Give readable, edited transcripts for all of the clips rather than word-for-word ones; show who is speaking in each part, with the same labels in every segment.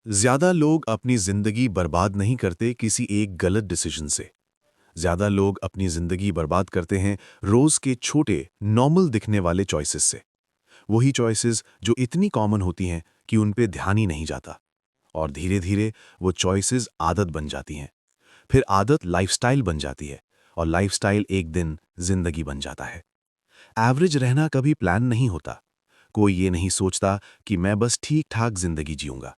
Speaker 1: ज्यादा लोग अपनी जिंदगी बर्बाद नहीं करते किसी एक गलत डिसीजन से। ज्यादा लोग अपनी जिंदगी बर्बाद करते हैं रोज के छोटे नॉर्मल दिखने वाले चॉइसेस से। वही चॉइसेस जो इतनी कॉमन होती हैं कि उन पे ध्यान ही नहीं जाता। और धीरे धीरे वो चॉइसेस आदत बन जाती हैं। फिर आदत लाइफस्टाइल बन जाती है और लाइफस्टाइल एक दिन जिंदगी बन जाता है। एवरेज रहना कभी प्लान नहीं होता। कोई ये नहीं सोचता कि मैं बस ठीक ठाक जिंदगी जीऊंगा।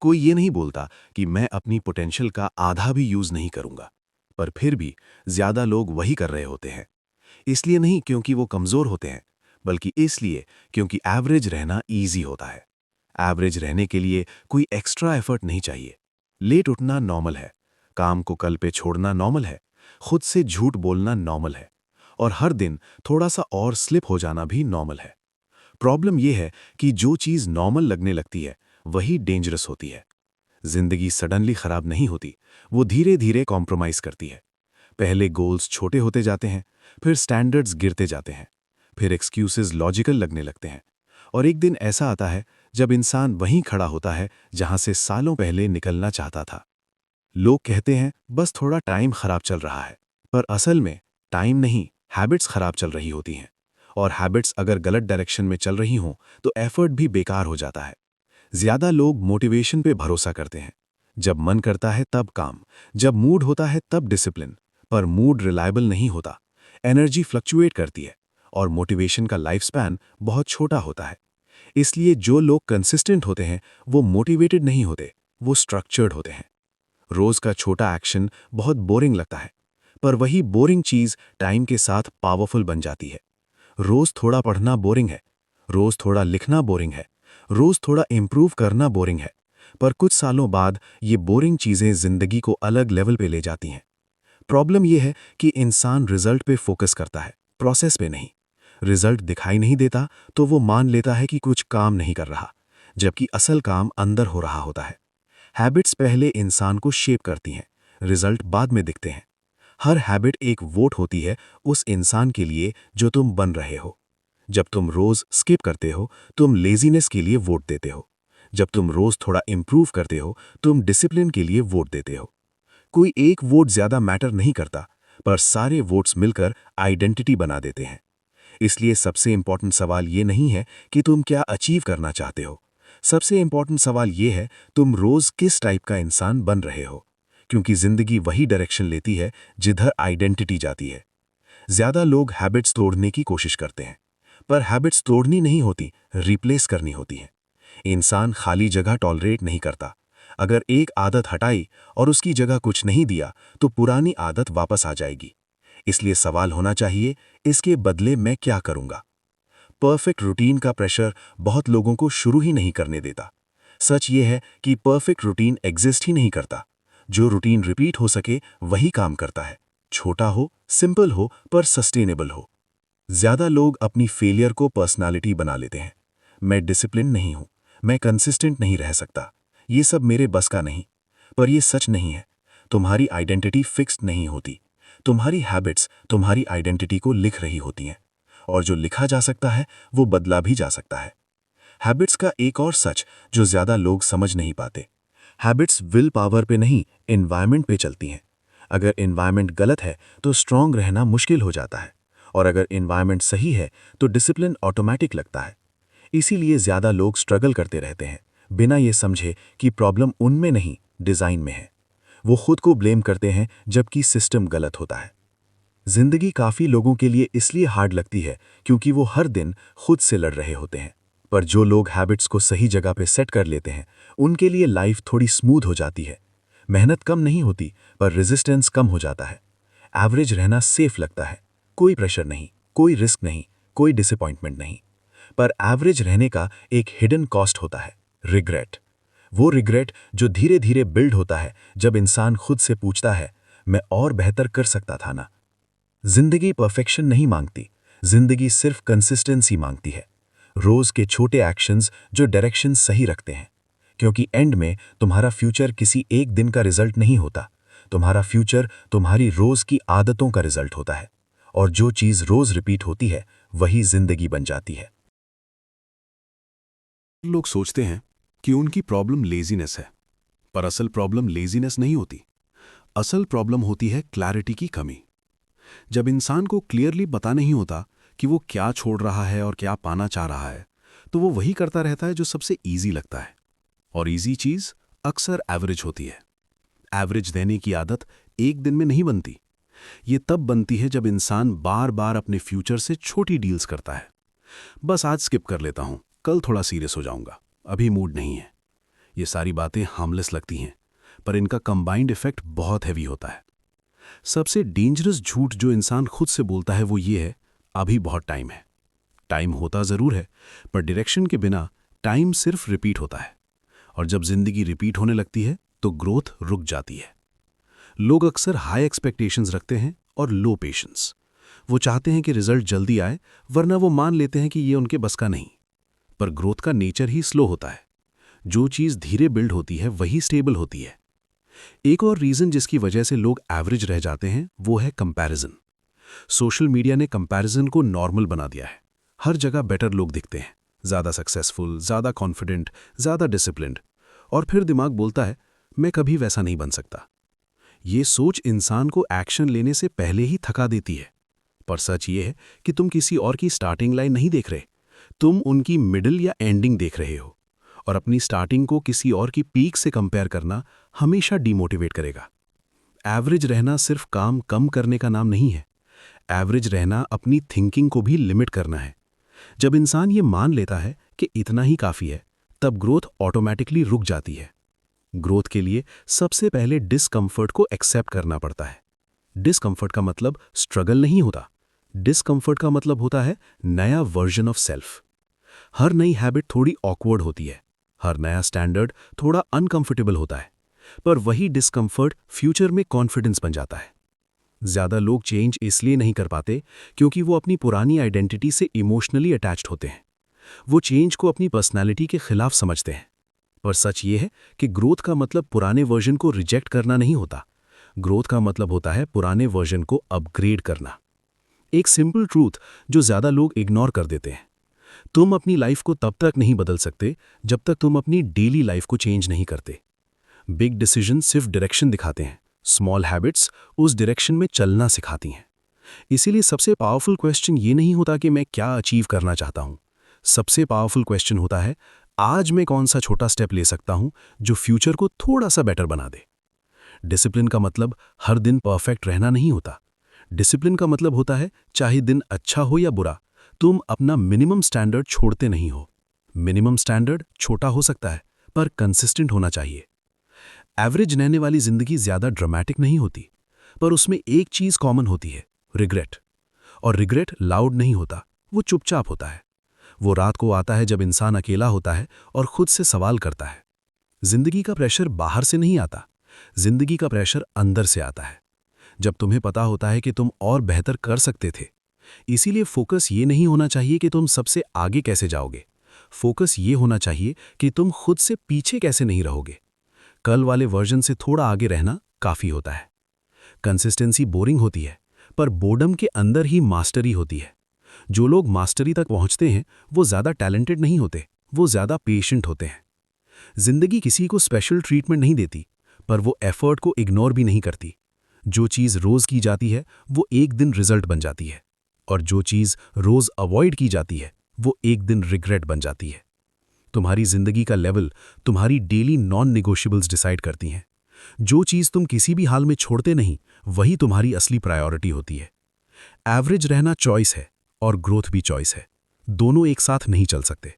Speaker 1: कोई ये नहीं बोलता कि मैं अपनी पोटेंशियल का आधा भी यूज नहीं करूंगा। पर फिर भी ज्यादा लोग वही कर रहे होते हैं। इसलिए नहीं क्योंकि वो कमजोर होते हैं, बल्कि इसलिए क्योंकि एवरेज रहना इजी होता है। एवरेज रहने के लिए कोई एक्स्ट्रा एफर्ट नहीं चाहिए। लेट उठना नॉर्मल है, काम को कल पे छोड़ना नॉर्मल है, खुद से झूठ बोलना नॉर्मल है, और हर दिन थोड़ा सा और स्लिप हो जाना भी नॉर्मल है। प्रॉब्लम यह है कि जो चीज नॉर्मल लगने लगती है वही डेंजरस होती है। जिंदगी सडनली खराब नहीं होती, वो धीरे धीरे कॉम्प्रोमाइज करती है। पहले गोल्स छोटे होते जाते हैं, फिर स्टैंडर्ड्स गिरते जाते हैं, फिर एक्सक्यूजेस लॉजिकल लगने लगते हैं। और एक दिन ऐसा आता है जब इंसान वहीं खड़ा होता है जहां से सालों पहले निकलना चाहता था। लोग कहते हैं बस थोड़ा टाइम खराब चल रहा है, पर असल में टाइम नहीं, हैबिट्स खराब चल रही होती हैं। और हैबिट्स अगर गलत डायरेक्शन में चल रही हों तो एफर्ट भी बेकार हो जाता है। ज्यादा लोग मोटिवेशन पे भरोसा करते हैं। जब मन करता है तब काम, जब मूड होता है तब डिसिप्लिन। पर मूड रिलायबल नहीं होता, एनर्जी फ्लक्चुएट करती है, और मोटिवेशन का लाइफ स्पैन बहुत छोटा होता है। इसलिए जो लोग कंसिस्टेंट होते हैं वो मोटिवेटेड नहीं होते, वो स्ट्रक्चर्ड होते हैं। रोज का छोटा एक्शन बहुत बोरिंग लगता है, पर वही बोरिंग चीज टाइम के साथ पावरफुल बन जाती है। रोज थोड़ा पढ़ना बोरिंग है, रोज थोड़ा लिखना बोरिंग है, रोज थोड़ा इंप्रूव करना बोरिंग है, पर कुछ सालों बाद ये बोरिंग चीजें जिंदगी को अलग लेवल पे ले जाती हैं। प्रॉब्लम यह है कि इंसान रिजल्ट पे फोकस करता है, प्रोसेस पे नहीं। रिजल्ट दिखाई नहीं देता तो वो मान लेता है कि कुछ काम नहीं कर रहा, जबकि असल काम अंदर हो रहा होता है। हैबिट्स पहले इंसान को शेप करती हैं, रिजल्ट बाद में दिखते हैं। हर हैबिट एक वोट होती है उस इंसान के लिए जो तुम बन रहे हो। जब तुम रोज स्किप करते हो, तुम लेजीनेस के लिए वोट देते हो। जब तुम रोज थोड़ा इंप्रूव करते हो, तुम डिसिप्लिन के लिए वोट देते हो। कोई एक वोट ज्यादा मैटर नहीं करता, पर सारे वोट्स मिलकर आइडेंटिटी बना देते हैं। इसलिए सबसे इंपॉर्टेंट सवाल ये नहीं है कि तुम क्या अचीव करना चाहते हो। सबसे इंपॉर्टेंट सवाल ये है तुम रोज किस टाइप का इंसान बन रहे हो, क्योंकि जिंदगी वही डायरेक्शन लेती है जिधर आइडेंटिटी जाती है। ज्यादा लोग हैबिट्स तोड़ने की कोशिश करते हैं, पर हैबिट्स तोड़नी नहीं होती, रिप्लेस करनी होती है। इंसान खाली जगह टॉलरेट नहीं करता। अगर एक आदत हटाई और उसकी जगह कुछ नहीं दिया तो पुरानी आदत वापस आ जाएगी। इसलिए सवाल होना चाहिए, इसके बदले मैं क्या करूंगा। परफेक्ट रूटीन का प्रेशर बहुत लोगों को शुरू ही नहीं करने देता। सच ये है कि परफेक्ट रूटीन एग्जिस्ट ही नहीं करता। जो रूटीन रिपीट हो सके वही काम करता है, छोटा हो, सिंपल हो, पर सस्टेनेबल हो। ज्यादा लोग अपनी फेलियर को पर्सनालिटी बना लेते हैं। मैं डिसिप्लिन नहीं हूं, मैं कंसिस्टेंट नहीं रह सकता, ये सब मेरे बस का नहीं। पर ये सच नहीं है। तुम्हारी आइडेंटिटी फिक्स्ड नहीं होती। तुम्हारी हैबिट्स तुम्हारी आइडेंटिटी को लिख रही होती हैं, और जो लिखा जा सकता है वो बदला भी जा सकता है। हैबिट्स का एक और सच जो ज्यादा लोग समझ नहीं पाते, हैबिट्स विल पावर पे नहीं, एनवायरनमेंट पे चलती हैं। अगर एनवायरनमेंट गलत है तो स्ट्रांग रहना मुश्किल हो जाता है, और अगर एनवायरनमेंट सही है तो डिसिप्लिन ऑटोमेटिक लगता है। इसीलिए ज्यादा लोग स्ट्रगल करते रहते हैं, बिना ये समझे कि प्रॉब्लम उनमें नहीं, डिजाइन में है। वो खुद को ब्लेम करते हैं जबकि सिस्टम गलत होता है। जिंदगी काफी लोगों के लिए इसलिए हार्ड लगती है क्योंकि वो हर दिन खुद से लड़ रहे होते हैं। पर जो लोग हैबिट्स को सही जगह पे सेट कर लेते हैं उनके लिए लाइफ थोड़ी स्मूथ हो जाती है। मेहनत कम नहीं होती, पर रेजिस्टेंस कम हो जाता है। एवरेज रहना सेफ लगता है, कोई प्रेशर नहीं, कोई रिस्क नहीं, कोई डिसअपॉइंटमेंट नहीं। पर एवरेज रहने का एक हिडन कॉस्ट होता है, रिग्रेट। वो रिग्रेट जो धीरे धीरे बिल्ड होता है जब इंसान खुद से पूछता है, मैं और बेहतर कर सकता था ना। जिंदगी परफेक्शन नहीं मांगती, जिंदगी सिर्फ कंसिस्टेंसी मांगती है। रोज के छोटे एक्शंस जो डायरेक्शन सही रखते हैं। क्योंकि एंड में तुम्हारा फ्यूचर किसी एक दिन का रिजल्ट नहीं होता, तुम्हारा फ्यूचर तुम्हारी रोज की आदतों का रिजल्ट होता है। और जो चीज रोज रिपीट होती है वही जिंदगी बन जाती है। लोग सोचते हैं कि उनकी प्रॉब्लम लेजीनेस है, पर असल प्रॉब्लम लेजीनेस नहीं होती। असल प्रॉब्लम होती है क्लैरिटी की कमी। जब इंसान को क्लियरली पता नहीं होता कि वो क्या छोड़ रहा है और क्या पाना चाह रहा है, तो वो वही करता रहता है जो सबसे ईजी लगता है। और ईजी चीज़ अक्सर एवरेज होती है। एवरेज देने की आदत एक दिन में नहीं बनती। ये तब बनती है जब इंसान बार बार अपने फ्यूचर से छोटी डील्स करता है। बस आज स्किप कर लेता हूं, कल थोड़ा सीरियस हो जाऊंगा, अभी मूड नहीं है। ये सारी बातें हार्मलेस लगती हैं, पर इनका कंबाइंड इफेक्ट बहुत हैवी होता है। सबसे डेंजरस झूठ जो इंसान खुद से बोलता है वो ये है, अभी बहुत टाइम है। टाइम होता ज़रूर है, पर डायरेक्शन के बिना टाइम सिर्फ रिपीट होता है। और जब जिंदगी रिपीट होने लगती है तो ग्रोथ रुक जाती है। लोग अक्सर हाई एक्सपेक्टेशंस रखते हैं और लो पेशेंस। वो चाहते हैं कि रिजल्ट जल्दी आए, वरना वो मान लेते हैं कि ये उनके बस का नहीं। पर ग्रोथ का नेचर ही स्लो होता है। जो चीज़ धीरे बिल्ड होती है वही स्टेबल होती है। एक और रीज़न जिसकी वजह से लोग एवरेज रह जाते हैं वो है कंपैरिजन। सोशल मीडिया ने कंपैरिजन को नॉर्मल बना दिया है। हर जगह बेटर लोग दिखते हैं, ज़्यादा सक्सेसफुल, ज़्यादा कॉन्फिडेंट, ज़्यादा डिसिप्लिन्ड। और फिर दिमाग बोलता है, मैं कभी वैसा नहीं बन सकता। ये सोच इंसान को एक्शन लेने से पहले ही थका देती है। पर सच ये है कि तुम किसी और की स्टार्टिंग लाइन नहीं देख रहे, तुम उनकी मिडिल या एंडिंग देख रहे हो। और अपनी स्टार्टिंग को किसी और की पीक से कंपेयर करना हमेशा डीमोटिवेट करेगा। एवरेज रहना सिर्फ काम कम करने का नाम नहीं है। एवरेज रहना अपनी थिंकिंग को भी लिमिट करना है। जब इंसान ये मान लेता है कि इतना ही काफ़ी है, तब ग्रोथ ऑटोमेटिकली रुक जाती है। ग्रोथ के लिए सबसे पहले डिस्कम्फर्ट को एक्सेप्ट करना पड़ता है। डिस्कम्फर्ट का मतलब स्ट्रगल नहीं होता। डिस्कम्फर्ट का मतलब होता है नया वर्जन ऑफ सेल्फ। हर नई हैबिट थोड़ी ऑकवर्ड होती है, हर नया स्टैंडर्ड थोड़ा अनकंफर्टेबल होता है, पर वही डिस्कम्फर्ट फ्यूचर में कॉन्फिडेंस बन जाता है। ज्यादा लोग चेंज इसलिए नहीं कर पाते क्योंकि वो अपनी पुरानी आइडेंटिटी से इमोशनली अटैच्ड होते हैं। वो चेंज को अपनी पर्सनैलिटी के खिलाफ समझते हैं। पर सच ये है कि ग्रोथ का मतलब पुराने वर्जन को रिजेक्ट करना नहीं होता। ग्रोथ का मतलब होता है पुराने वर्जन को अपग्रेड करना। एक सिंपल ट्रूथ जो ज्यादा लोग इग्नोर कर देते हैं, तुम अपनी लाइफ को तब तक नहीं बदल सकते जब तक तुम अपनी डेली लाइफ को चेंज नहीं करते। बिग डिसीजन सिर्फ डायरेक्शन दिखाते हैं, स्मॉल हैबिट्स उस डायरेक्शन में चलना सिखाती हैं। इसीलिए सबसे पावरफुल क्वेश्चन ये नहीं होता कि मैं क्या अचीव करना चाहता हूं। सबसे पावरफुल क्वेश्चन होता है, आज मैं कौन सा छोटा स्टेप ले सकता हूं जो फ्यूचर को थोड़ा सा बेटर बना दे। डिसिप्लिन का मतलब हर दिन परफेक्ट रहना नहीं होता। डिसिप्लिन का मतलब होता है चाहे दिन अच्छा हो या बुरा, तुम अपना मिनिमम स्टैंडर्ड छोड़ते नहीं हो। मिनिमम स्टैंडर्ड छोटा हो सकता है, पर कंसिस्टेंट होना चाहिए। एवरेज रहने वाली जिंदगी ज्यादा ड्रामेटिक नहीं होती, पर उसमें एक चीज कॉमन होती है, रिग्रेट। और रिग्रेट लाउड नहीं होता, वो चुपचाप होता है। वो रात को आता है जब इंसान अकेला होता है और खुद से सवाल करता है। जिंदगी का प्रेशर बाहर से नहीं आता, जिंदगी का प्रेशर अंदर से आता है। जब तुम्हें पता होता है कि तुम और बेहतर कर सकते थे। इसीलिए फोकस ये नहीं होना चाहिए कि तुम सबसे आगे कैसे जाओगे। फोकस ये होना चाहिए कि तुम खुद से पीछे कैसे नहीं रहोगे। कल वाले वर्जन से थोड़ा आगे रहना काफी होता है। कंसिस्टेंसी बोरिंग होती है, पर बोर्डम के अंदर ही मास्टरी होती है। जो लोग मास्टरी तक पहुंचते हैं वो ज्यादा टैलेंटेड नहीं होते, वो ज्यादा पेशेंट होते हैं। जिंदगी किसी को स्पेशल ट्रीटमेंट नहीं देती, पर वो एफर्ट को इग्नोर भी नहीं करती। जो चीज रोज की जाती है वो एक दिन रिजल्ट बन जाती है, और जो चीज रोज अवॉइड की जाती है वो एक दिन रिग्रेट बन जाती है। तुम्हारी जिंदगी का लेवल तुम्हारी डेली नॉन नेगोशिएबल्स डिसाइड करती हैं। जो चीज तुम किसी भी हाल में छोड़ते नहीं, वही तुम्हारी असली प्रायोरिटी होती है। एवरेज रहना चॉइस है और ग्रोथ भी चॉइस है। दोनों एक साथ नहीं चल सकते।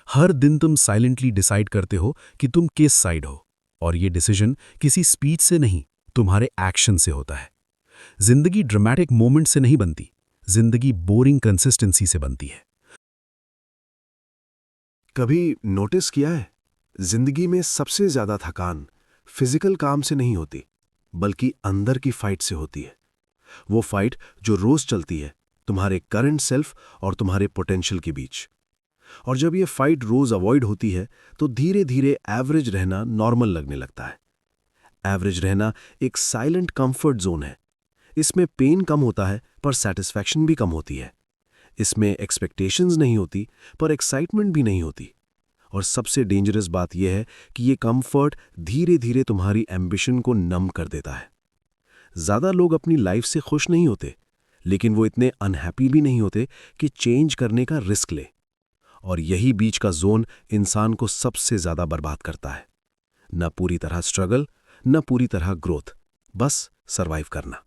Speaker 1: हर दिन तुम साइलेंटली डिसाइड करते हो कि तुम किस साइड हो, और ये डिसीजन किसी स्पीच से नहीं, तुम्हारे एक्शन से होता है। जिंदगी ड्रामेटिक मोमेंट से नहीं बनती, जिंदगी बोरिंग कंसिस्टेंसी से बनती है।
Speaker 2: कभी नोटिस किया है, जिंदगी में सबसे ज्यादा थकान फिजिकल काम से नहीं होती, बल्कि अंदर की फाइट से होती है। वो फाइट जो रोज चलती है, तुम्हारे करंट सेल्फ और तुम्हारे पोटेंशियल के बीच। और जब ये फाइट रोज अवॉइड होती है तो धीरे धीरे एवरेज रहना नॉर्मल लगने लगता है। एवरेज रहना एक साइलेंट कंफर्ट जोन है। इसमें पेन कम होता है, पर सेटिस्फैक्शन भी कम होती है। इसमें एक्सपेक्टेशंस नहीं होती, पर एक्साइटमेंट भी नहीं होती। और सबसे डेंजरस बात यह है कि ये कंफर्ट धीरे धीरे तुम्हारी एम्बिशन को नम कर देता है। ज़्यादा लोग अपनी लाइफ से खुश नहीं होते, लेकिन वो इतने अनहैप्पी भी नहीं होते कि चेंज करने का रिस्क ले। और यही बीच का जोन इंसान को सबसे ज़्यादा बर्बाद करता है। न पूरी तरह स्ट्रगल, न पूरी तरह ग्रोथ, बस सर्वाइव करना।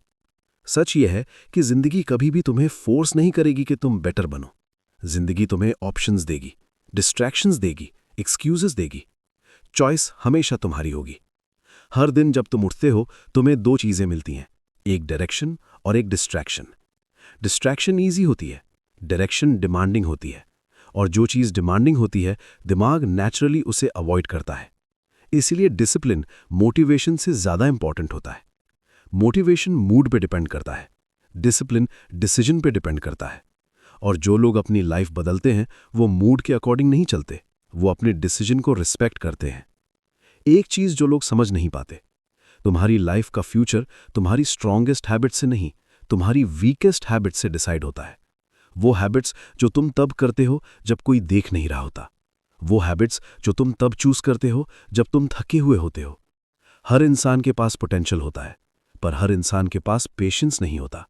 Speaker 2: सच यह है कि जिंदगी कभी भी तुम्हें फोर्स नहीं करेगी कि तुम बेटर बनो। जिंदगी तुम्हें ऑप्शंस देगी, डिस्ट्रैक्शंस देगी, एक्सक्यूजेस देगी। चॉइस हमेशा तुम्हारी होगी। हर दिन जब तुम उठते हो तुम्हें दो चीजें मिलती हैं, एक डायरेक्शन और एक डिस्ट्रैक्शन। डिस्ट्रैक्शन ईजी होती है, डायरेक्शन डिमांडिंग होती है। और जो चीज़ डिमांडिंग होती है दिमाग नेचुरली उसे अवॉइड करता है। इसलिए डिसिप्लिन मोटिवेशन से ज़्यादा इंपॉर्टेंट होता है। मोटिवेशन मूड पे डिपेंड करता है, डिसिप्लिन डिसीजन पे डिपेंड करता है। और जो लोग अपनी लाइफ बदलते हैं वो मूड के अकॉर्डिंग नहीं चलते, वो अपने डिसीजन को रिस्पेक्ट करते हैं। एक चीज़ जो लोग समझ नहीं पाते, तुम्हारी लाइफ का फ्यूचर तुम्हारी स्ट्रॉन्गेस्ट हैबिट से नहीं, तुम्हारी वीकेस्ट हैबिट से डिसाइड होता है। वो हैबिट्स जो तुम तब करते हो जब कोई देख नहीं रहा होता, वो हैबिट्स जो तुम तब चूज करते हो जब तुम थके हुए होते हो। हर इंसान के पास पोटेंशियल होता है, पर हर इंसान के पास पेशेंस नहीं होता।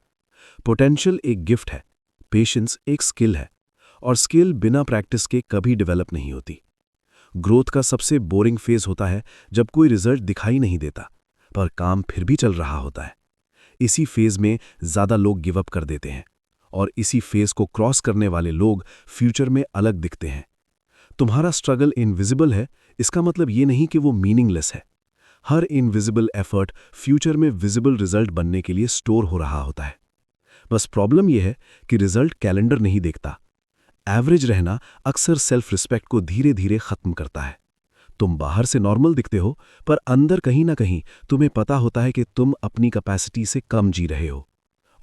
Speaker 2: पोटेंशियल एक गिफ्ट है, पेशेंस एक स्किल है, और स्किल बिना प्रैक्टिस के कभी डेवलप नहीं होती। ग्रोथ का सबसे बोरिंग फेज होता है जब कोई रिजल्ट दिखाई नहीं देता, पर काम फिर भी चल रहा होता है। इसी फेज में ज़्यादा लोग गिव अप कर देते हैं, और इसी फेज को क्रॉस करने वाले लोग फ्यूचर में अलग दिखते हैं। तुम्हारा स्ट्रगल इनविजिबल है, इसका मतलब ये नहीं कि वो मीनिंगलेस है। हर इनविजिबल एफर्ट फ्यूचर में विजिबल रिजल्ट बनने के लिए स्टोर हो रहा होता है। बस प्रॉब्लम यह है कि रिजल्ट कैलेंडर नहीं देखता। एवरेज रहना अक्सर सेल्फ रिस्पेक्ट को धीरे धीरे खत्म करता है। तुम बाहर से नॉर्मल दिखते हो, पर अंदर कहीं ना कहीं तुम्हें पता होता है कि तुम अपनी कैपेसिटी से कम जी रहे हो।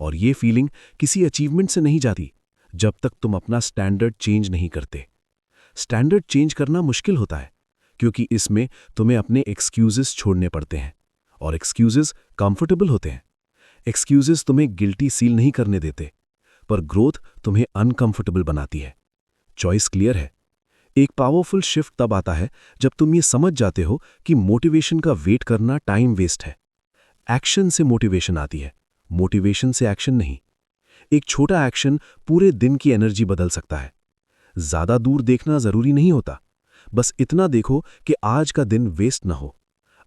Speaker 2: और ये फीलिंग किसी अचीवमेंट से नहीं जाती जब तक तुम अपना स्टैंडर्ड चेंज नहीं करते। स्टैंडर्ड चेंज करना मुश्किल होता है, क्योंकि इसमें तुम्हें अपने एक्सक्यूजेस छोड़ने पड़ते हैं, और एक्सक्यूजेस कंफर्टेबल होते हैं। एक्सक्यूजेस तुम्हें गिल्टी फील नहीं करने देते, पर ग्रोथ तुम्हें अनकंफर्टेबल बनाती है। चॉइस क्लियर है। एक पावरफुल शिफ्ट तब आता है जब तुम ये समझ जाते हो कि मोटिवेशन का वेट करना टाइम वेस्ट है। एक्शन से मोटिवेशन आती है, मोटिवेशन से एक्शन नहीं। एक छोटा एक्शन पूरे दिन की एनर्जी बदल सकता है। ज्यादा दूर देखना जरूरी नहीं होता, बस इतना देखो कि आज का दिन वेस्ट ना हो।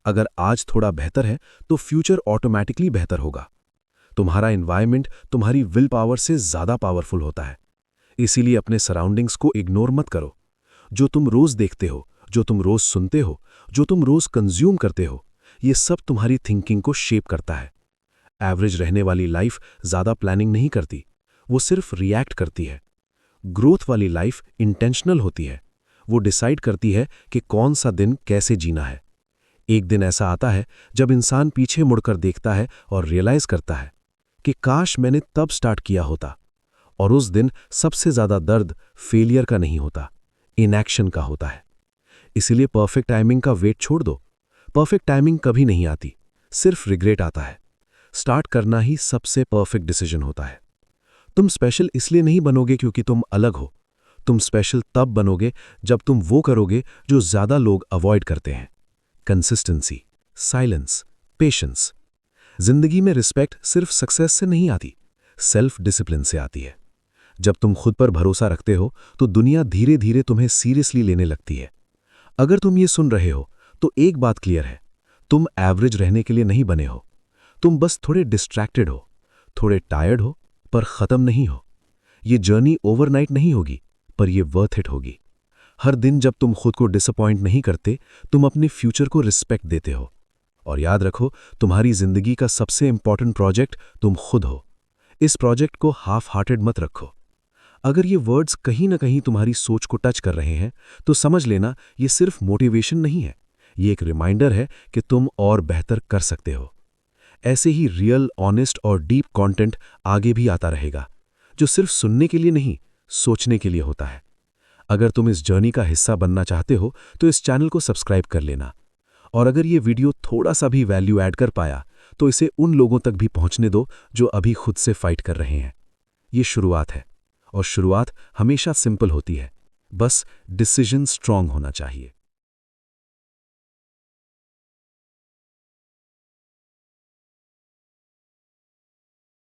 Speaker 2: अगर आज थोड़ा बेहतर है तो फ्यूचर ऑटोमैटिकली बेहतर होगा। तुम्हारा एनवायरनमेंट तुम्हारी विल पावर से ज्यादा पावरफुल होता है। इसीलिए अपने सराउंडिंग्स को इग्नोर मत करो। जो तुम रोज देखते हो, जो तुम रोज सुनते हो, जो तुम रोज कंज्यूम करते हो, ये सब तुम्हारी थिंकिंग को शेप करता है। एवरेज रहने वाली लाइफ ज्यादा प्लानिंग नहीं करती, वो सिर्फ रिएक्ट करती है। ग्रोथ वाली लाइफ इंटेंशनल होती है, वो डिसाइड करती है कि कौन सा दिन कैसे जीना है। एक दिन ऐसा आता है जब इंसान पीछे मुड़कर देखता है और रियलाइज करता है कि काश मैंने तब स्टार्ट किया होता। और उस दिन सबसे ज्यादा दर्द फेलियर का नहीं होता, इनएक्शन का होता है। इसलिए परफेक्ट टाइमिंग का वेट छोड़ दो। परफेक्ट टाइमिंग कभी नहीं आती, सिर्फ रिग्रेट आता है। स्टार्ट करना ही सबसे परफेक्ट डिसीजन होता है। तुम स्पेशल इसलिए नहीं बनोगे क्योंकि तुम अलग हो। तुम स्पेशल तब बनोगे जब तुम वो करोगे जो ज्यादा लोग अवॉइड करते हैं। Consistency, silence, patience. जिंदगी में रिस्पेक्ट सिर्फ सक्सेस से नहीं आती, सेल्फ डिसिप्लिन से आती है। जब तुम खुद पर भरोसा रखते हो तो दुनिया धीरे धीरे तुम्हें सीरियसली लेने लगती है। अगर तुम ये सुन रहे हो तो एक बात क्लियर है, तुम एवरेज रहने के लिए नहीं बने हो। तुम बस थोड़े डिस्ट्रैक्टेड हो, थोड़े टायर्ड हो, पर खत्म नहीं हो। ये जर्नी ओवरनाइट नहीं होगी, पर ये वर्थ इट होगी। हर दिन जब तुम खुद को डिसअपॉइंट नहीं करते, तुम अपने फ्यूचर को रिस्पेक्ट देते हो। और याद रखो, तुम्हारी जिंदगी का सबसे इंपॉर्टेंट प्रोजेक्ट तुम खुद हो। इस प्रोजेक्ट को हाफ हार्टेड मत रखो। अगर ये वर्ड्स कहीं ना कहीं तुम्हारी सोच को टच कर रहे हैं तो समझ लेना ये सिर्फ मोटिवेशन नहीं है, ये एक रिमाइंडर है कि तुम और बेहतर कर सकते हो। ऐसे ही रियल, ऑनेस्ट और डीप कंटेंट आगे भी आता रहेगा, जो सिर्फ सुनने के लिए नहीं, सोचने के लिए होता है। अगर तुम इस जर्नी का हिस्सा बनना चाहते हो तो इस चैनल को सब्सक्राइब कर लेना। और अगर ये वीडियो थोड़ा सा भी वैल्यू ऐड कर पाया तो इसे उन लोगों तक भी पहुंचने दो जो अभी खुद से फाइट कर रहे हैं। ये शुरुआत है, और शुरुआत हमेशा सिंपल होती है। बस डिसीजन स्ट्रांग होना चाहिए।